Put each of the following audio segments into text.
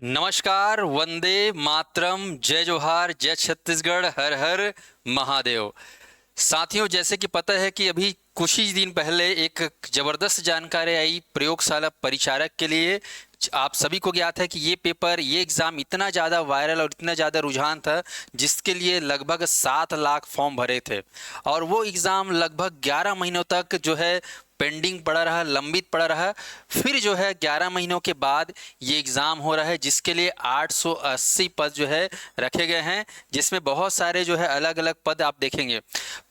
नमस्कार, वंदे मातरम, जय जोहार, जय छत्तीसगढ़, हर हर महादेव। साथियों, जैसे कि पता है कि अभी कुछ ही दिन पहले एक जबरदस्त जानकारी आई प्रयोगशाला परिचारक के लिए। आप सभी को ज्ञात है कि ये एग्ज़ाम इतना ज़्यादा वायरल और इतना ज़्यादा रुझान था, जिसके लिए लगभग 7 लाख फॉर्म भरे थे। और वो एग्ज़ाम लगभग 11 महीनों तक जो है पेंडिंग पड़ा रहा, लंबित पड़ा रहा। फिर जो है 11 महीनों के बाद ये एग्ज़ाम हो रहा है, जिसके लिए 880 पद जो है रखे गए हैं, जिसमें बहुत सारे जो है अलग अलग पद आप देखेंगे।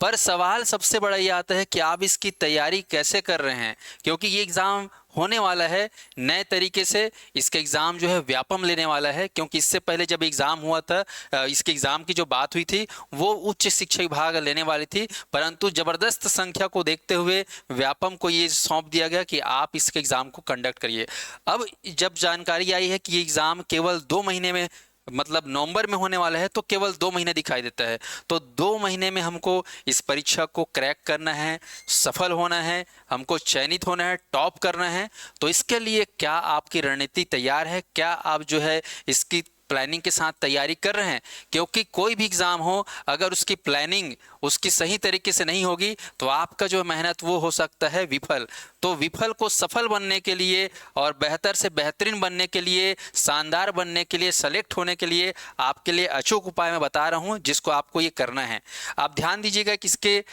पर सवाल सबसे बड़ा ये आता है कि आप इसकी तैयारी कैसे कर रहे हैं, क्योंकि ये एग्ज़ाम होने वाला है नए तरीके से। इसका एग्ज़ाम जो है व्यापम लेने वाला है, क्योंकि इससे पहले जब एग्ज़ाम हुआ था, इसके एग्ज़ाम की जो बात हुई थी वो उच्च शिक्षा विभाग लेने वाली थी, परंतु ज़बरदस्त संख्या को देखते हुए व्यापम को ये सौंप दिया गया कि आप इसके एग्ज़ाम को कंडक्ट करिए। अब जब जानकारी आई है कि ये एग्ज़ाम केवल 2 महीने में, मतलब नवंबर में होने वाला है, तो केवल 2 महीने दिखाई देता है। तो 2 महीने में हमको इस परीक्षा को क्रैक करना है, सफल होना है, हमको चयनित होना है, टॉप करना है। तो इसके लिए क्या आपकी रणनीति तैयार है? क्या आप जो है इसकी प्लानिंग के साथ तैयारी कर रहे हैं? क्योंकि कोई भी एग्ज़ाम हो, अगर उसकी प्लानिंग उसकी सही तरीके से नहीं होगी तो आपका जो मेहनत वो हो सकता है विफल। तो विफल को सफल बनने के लिए और बेहतर से बेहतरीन बनने के लिए, शानदार बनने के लिए, सेलेक्ट होने के लिए आपके लिए अचूक उपाय मैं बता रहा हूँ, जिसको आपको ये करना है। आप ध्यान दीजिएगा कि इसके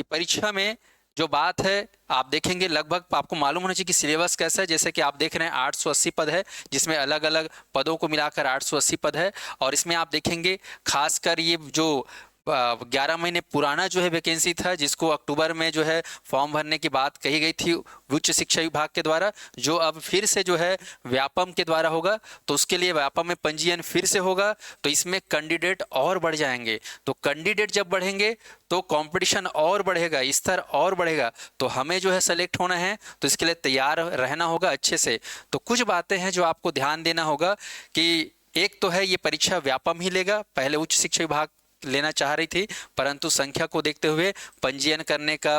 परीक्षा में जो बात है, आप देखेंगे लगभग आपको मालूम होना चाहिए कि सिलेबस कैसा है। जैसे कि आप देख रहे हैं 880 पद है, जिसमें अलग अलग पदों को मिलाकर 880 पद है। और इसमें आप देखेंगे खासकर ये जो 11 महीने पुराना जो है वैकेंसी था, जिसको अक्टूबर में जो है फॉर्म भरने की बात कही गई थी उच्च शिक्षा विभाग के द्वारा, जो अब फिर से जो है व्यापम के द्वारा होगा। तो उसके लिए व्यापम में पंजीयन फिर से होगा, तो इसमें कैंडिडेट और बढ़ जाएंगे। तो कैंडिडेट जब बढ़ेंगे तो कंपटीशन और बढ़ेगा, स्तर और बढ़ेगा। तो हमें जो है सेलेक्ट होना है, तो इसके लिए तैयार रहना होगा अच्छे से। तो कुछ बातें हैं जो आपको ध्यान देना होगा कि एक तो है ये परीक्षा व्यापम ही लेगा। पहले उच्च शिक्षा विभाग लेना चाह रही थी, परंतु संख्या को देखते हुए पंजीयन करने का,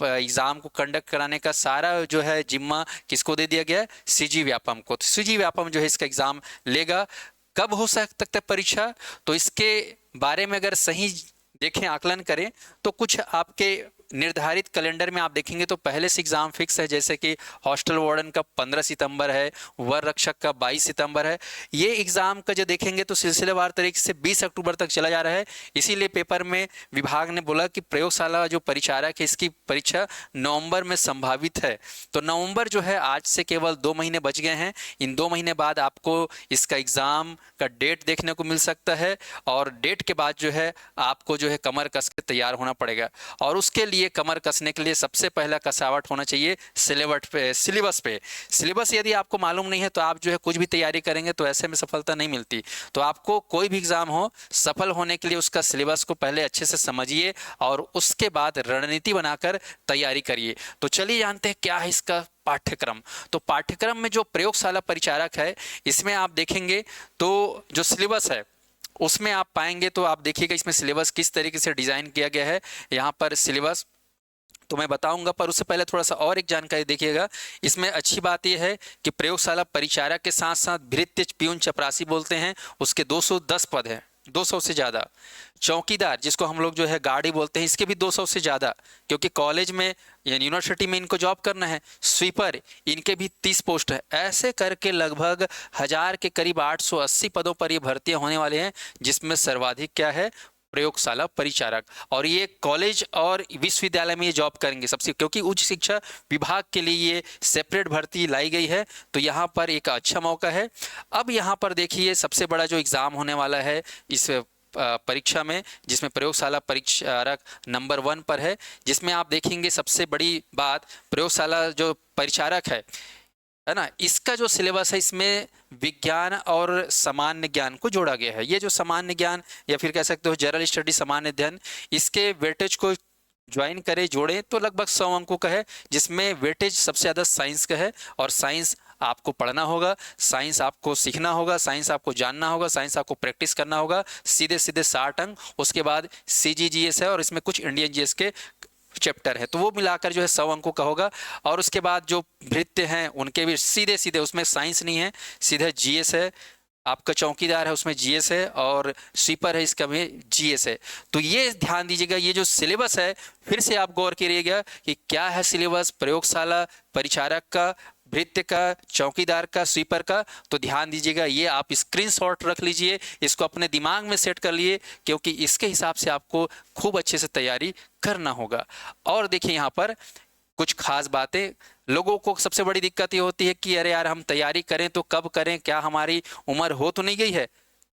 एग्ज़ाम को कंडक्ट कराने का सारा जो है जिम्मा किसको दे दिया गया है? सीजी व्यापम को। तो सीजी व्यापम जो है इसका एग्ज़ाम लेगा। कब हो सकता है परीक्षा? तो इसके बारे में अगर सही देखें, आकलन करें, तो कुछ आपके निर्धारित कैलेंडर में आप देखेंगे तो पहले से एग्ज़ाम फिक्स है। जैसे कि हॉस्टल वार्डन का 15 सितंबर है, वर रक्षक का 22 सितंबर है। ये एग्ज़ाम का जो देखेंगे तो सिलसिलेवार तरीके से 20 अक्टूबर तक चला जा रहा है। इसीलिए पेपर में विभाग ने बोला कि प्रयोगशाला जो परिचारक है इसकी परीक्षा नवंबर में संभावित है। तो नवंबर जो है, आज से केवल 2 महीने बच गए हैं। इन 2 महीने बाद आपको इसका एग्ज़ाम का डेट देखने को मिल सकता है, और डेट के बाद जो है आपको जो है कमर कस के तैयार होना पड़ेगा। और उसके लिए कमर कसने के लिए सबसे पहला कसावट होना चाहिए सिलेबस पे। सिलेबस यदि आपको मालूम नहीं है तो आप जो है कुछ भी तैयारी करेंगे तो ऐसे में सफलता नहीं मिलती। तो आपको कोई भी एग्ज़ाम हो, सफल होने के लिए उसका सिलेबस को पहले अच्छे से समझिए और उसके बाद रणनीति बनाकर तैयारी करिए। तो चलिए जानते हैं क्या है इसका पाठ्यक्रम। तो पाठ्यक्रम में जो प्रयोगशाला परिचारक है, इसमें आप देखेंगे तो जो सिलेबस है उसमें आप पाएंगे, तो आप देखिएगा इसमें सिलेबस किस तरीके से डिज़ाइन किया गया है। यहाँ पर सिलेबस तो मैं बताऊंगा, पर उससे पहले थोड़ा सा और एक जानकारी देखिएगा। इसमें अच्छी बात यह है कि प्रयोगशाला परिचारक के साथ साथ भृत्य प्यून चपरासी बोलते हैं, उसके 210 पद हैं, 200 से ज़्यादा। चौकीदार, जिसको हम लोग जो है गार्ड ही बोलते हैं, इसके भी 200 से ज़्यादा, क्योंकि कॉलेज में या यूनिवर्सिटी में इनको जॉब करना है। स्वीपर, इनके भी 30 पोस्ट है। ऐसे करके लगभग 1000 के करीब 880 पदों पर ये भर्तियां होने वाले हैं, जिसमें सर्वाधिक क्या है? प्रयोगशाला परिचारक। और ये कॉलेज और विश्वविद्यालय में ये जॉब करेंगे सबसे, क्योंकि उच्च शिक्षा विभाग के लिए ये सेपरेट भर्ती लाई गई है। तो यहाँ पर एक अच्छा मौका है। अब यहाँ पर देखिए सबसे बड़ा जो एग्ज़ाम होने वाला है इस परीक्षा में, जिसमें प्रयोगशाला परिचारक नंबर 1 पर है, जिसमें आप देखेंगे सबसे बड़ी बात, प्रयोगशाला जो परिचारक है ना, इसका जो सिलेबस है इसमें विज्ञान और सामान्य ज्ञान को जोड़ा गया है। ये जो सामान्य ज्ञान या फिर कह सकते हो जनरल स्टडी, सामान्य अध्ययन, इसके वेटेज को ज्वाइन करें, जोड़ें तो लगभग 100 अंकों का है, जिसमें वेटेज सबसे ज़्यादा साइंस का है। और साइंस आपको पढ़ना होगा, साइंस आपको सीखना होगा, साइंस आपको जानना होगा, साइंस आपको प्रैक्टिस करना होगा। सीधे सीधे 60 अंक। उसके बाद CGGS है और इसमें कुछ इंडियन जीएस के चैप्टर है, तो वो मिलाकर जो है 100 अंकों का होगा। और उसके बाद जो भृत्य हैं उनके भी सीधे सीधे, उसमें साइंस नहीं है, सीधे GS है, आपका चौकीदार है उसमें जीएस है, और स्वीपर है इसका में जीएस है। तो ये ध्यान दीजिएगा, ये जो सिलेबस है फिर से आप गौर करिएगा कि क्या है सिलेबस प्रयोगशाला परिचारक का, भृत्य का, चौकीदार का, स्वीपर का। तो ध्यान दीजिएगा, ये आप स्क्रीनशॉट रख लीजिए, इसको अपने दिमाग में सेट कर लिए, क्योंकि इसके हिसाब से आपको खूब अच्छे से तैयारी करना होगा। और देखिए यहाँ पर कुछ खास बातें, लोगों को सबसे बड़ी दिक्कत ये होती है कि अरे यार हम तैयारी करें तो कब करें, क्या हमारी उम्र हो तो नहीं गई है,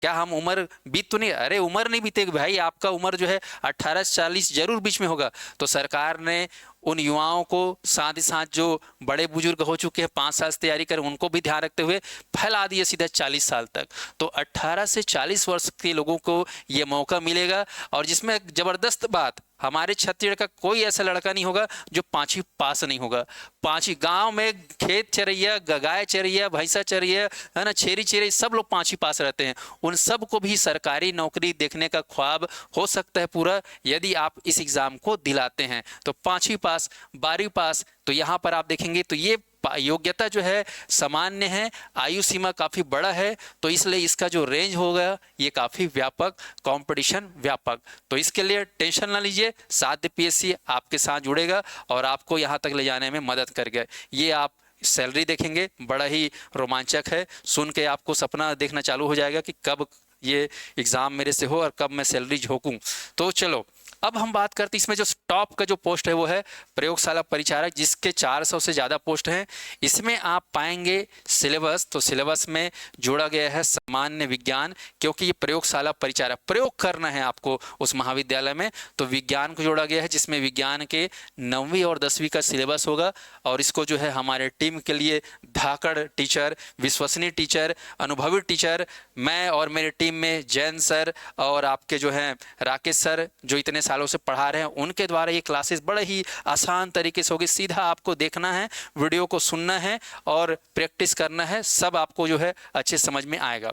क्या हम उम्र बीत तो नहीं, अरे उम्र नहीं बीतेगी भाई, आपका उम्र जो है 18 से 40 जरूर बीच में होगा। तो सरकार ने उन युवाओं को साथ ही साथ जो बड़े बुजुर्ग हो चुके हैं 5 साल से तैयारी करें उनको भी ध्यान रखते हुए फैला दिए सीधा 40 साल तक। तो 18 से 40 वर्ष के लोगों को ये मौका मिलेगा। और जिसमें ज़बरदस्त बात, हमारे छत्तीसगढ़ का कोई ऐसा लड़का नहीं होगा जो 5वीं पास नहीं होगा। 5वीं गांव में खेत चरैया, गाय चरैया, भैंसा चरैया, है ना, छेरी चेरी, सब लोग 5वीं पास रहते हैं। उन सब को भी सरकारी नौकरी देखने का ख्वाब हो सकता है पूरा, यदि आप इस एग्ज़ाम को दिलाते हैं। तो 5वीं पास, 12वीं पास, तो यहाँ पर आप देखेंगे तो ये योग्यता जो है सामान्य है, आयु सीमा काफ़ी बड़ा है, तो इसलिए इसका जो रेंज होगा ये काफ़ी व्यापक, कंपटीशन व्यापक। तो इसके लिए टेंशन ना लीजिए, साध्य पीएससी आपके साथ जुड़ेगा और आपको यहाँ तक ले जाने में मदद करेगा। ये आप सैलरी देखेंगे, बड़ा ही रोमांचक है, सुन के आपको सपना देखना चालू हो जाएगा कि कब ये एग्ज़ाम मेरे से हो और कब मैं सैलरी झोंकूँ। तो चलो अब हम बात करते हैं, इसमें जो टॉप का जो पोस्ट है वो है प्रयोगशाला परिचारक, जिसके 400 से ज़्यादा पोस्ट हैं। इसमें आप पाएंगे सिलेबस, तो सिलेबस में जोड़ा गया है सामान्य विज्ञान, क्योंकि ये प्रयोगशाला परिचारक प्रयोग करना है आपको उस महाविद्यालय में, तो विज्ञान को जोड़ा गया है, जिसमें विज्ञान के 9वीं और 10वीं का सिलेबस होगा। और इसको जो है हमारे टीम के लिए धाकड़ टीचर, विश्वसनीय टीचर, अनुभवी टीचर, मैं और मेरी टीम में जैन सर और आपके जो हैं राकेश सर जो इतने सालों से पढ़ा रहे हैं, उनके द्वारा ये क्लासेस बड़े ही आसान तरीके से होगी। सीधा आपको देखना है, वीडियो को सुनना है और प्रैक्टिस करना है, सब आपको जो है अच्छे समझ में आएगा।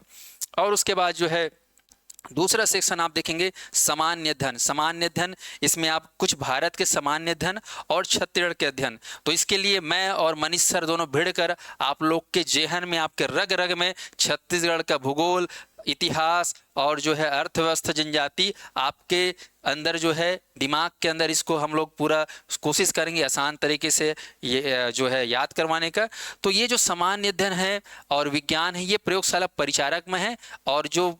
और उसके बाद जो है दूसरा सेक्शन आप देखेंगे सामान्य अध्ययन। सामान्य अध्ययन, इसमें आप कुछ भारत के सामान्य अध्ययन और छत्तीसगढ़ के अध्ययन, तो इसके लिए मैं और मनीष सर दोनों भिड़कर आप लोग के जेहन में, आपके रग रग में छत्तीसगढ़ का भूगोल, इतिहास और जो है अर्थव्यवस्था, जनजाति, आपके अंदर जो है दिमाग के अंदर इसको हम लोग पूरा कोशिश करेंगे आसान तरीके से ये जो है याद करवाने का। तो ये जो सामान्य अध्ययन है और विज्ञान है, ये प्रयोगशाला परिचारक में है, और जो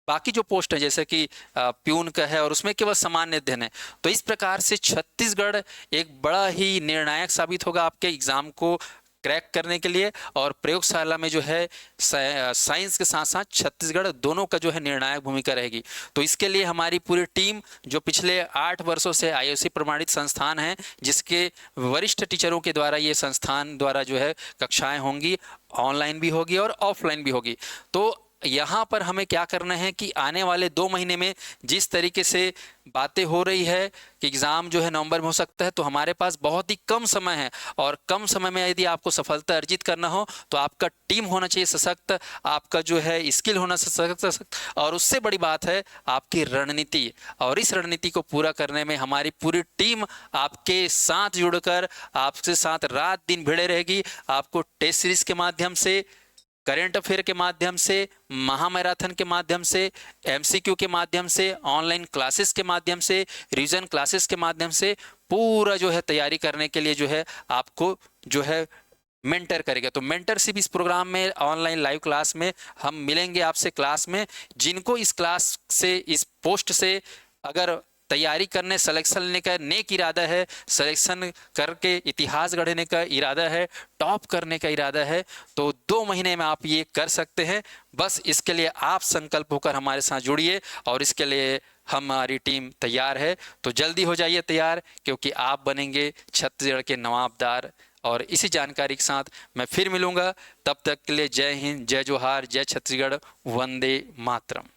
बाकी जो पोस्ट है जैसे कि प्यून का है और उसमें केवल सामान्य अध्ययन है। तो इस प्रकार से छत्तीसगढ़ एक बड़ा ही निर्णायक साबित होगा आपके एग्ज़ाम को क्रैक करने के लिए। और प्रयोगशाला में जो है साइंस के साथ साथ छत्तीसगढ़ दोनों का जो है निर्णायक भूमिका रहेगी। तो इसके लिए हमारी पूरी टीम जो पिछले 8 वर्षों से आईओसी प्रमाणित संस्थान है, जिसके वरिष्ठ टीचरों के द्वारा ये संस्थान द्वारा जो है कक्षाएं होंगी, ऑनलाइन भी होगी और ऑफलाइन भी होगी। तो यहाँ पर हमें क्या करना है कि आने वाले 2 महीने में जिस तरीके से बातें हो रही है कि एग्ज़ाम जो है नवंबर में हो सकता है, तो हमारे पास बहुत ही कम समय है, और कम समय में यदि आपको सफलता अर्जित करना हो तो आपका टीम होना चाहिए सशक्त, आपका जो है स्किल होना सशक्त, और उससे बड़ी बात है आपकी रणनीति। और इस रणनीति को पूरा करने में हमारी पूरी टीम आपके साथ जुड़कर आपके साथ रात दिन भिड़े रहेगी। आपको टेस्ट सीरीज के माध्यम से, करेंट अफेयर के माध्यम से, महामैराथन के माध्यम से, एमसीक्यू के माध्यम से, ऑनलाइन क्लासेस के माध्यम से, रिवीजन क्लासेस के माध्यम से पूरा जो है तैयारी करने के लिए जो है आपको जो है मेंटर करेगा। तो मेंटरशिप इस प्रोग्राम में, ऑनलाइन लाइव क्लास में हम मिलेंगे आपसे क्लास में। जिनको इस क्लास से, इस पोस्ट से अगर तैयारी करने, सिलेक्शन लेने का नेक इरादा है, सिलेक्शन करके इतिहास गढ़ने का इरादा है, टॉप करने का इरादा है, तो 2 महीने में आप ये कर सकते हैं। बस इसके लिए आप संकल्प होकर हमारे साथ जुड़िए, और इसके लिए हमारी टीम तैयार है। तो जल्दी हो जाइए तैयार, क्योंकि आप बनेंगे छत्तीसगढ़ के नवाबदार। और इसी जानकारी के साथ मैं फिर मिलूंगा, तब तक के लिए जय हिंद, जय जोहार, जय छत्तीसगढ़, वंदे मातरम।